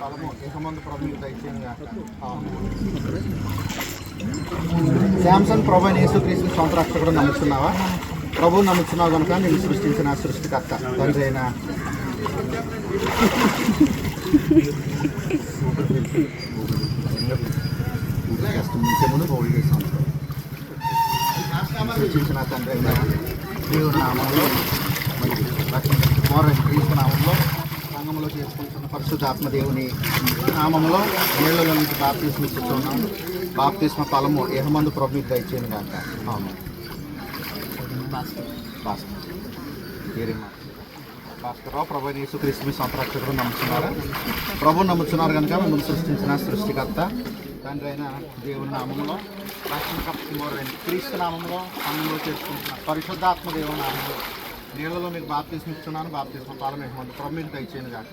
ఫలము ఇహమందు ప్రభు మీకు దయచేయను గాక. శాంసన్ ప్రభు అయిన యేసుక్రీస్తుని సొంత రక్షకుడు నమ్ముతున్నావా? ప్రభు నమ్ముతున్నావు కనుక నేను సృష్టించిన సృష్టికర్త తండ్రి అయిన సృష్టించిన తండ్రి అయిన దేవుని నామంలో క్రీస్తు నామంలో సంఘంలో చేసుకుంటున్న పరిశుద్ధాత్మ దేవుని నామంలో నీళ్లలో నుంచి బాప్తిస్మ ఇస్తున్నాము. బాప్తిస్మ ఫలము ఇహమందు ప్రభు మీకు దయచేయను గాక. భాస్కరరావు ప్రభు యేసుక్రీస్తు మీ సొంత రక్షకుడు నమ్ముతున్నారా? ప్రభు నమ్ముతున్నారు కనుక మిమ్మల్ని సృష్టించిన సృష్టికర్త తండ్రి అయిన దేవుని నామంలో రక్షణకర్త క్రీస్తు నామంలో సంఘంలో చేసుకుంటున్న పరిశుద్ధాత్మ దేవుని నామంలో నీళ్లలో మీకు బాప్తిస్మ ఇస్తున్నాను. బాప్తిస్మ ఫలం ఇహమందు ప్రభు మీకు దయచేయను గాక.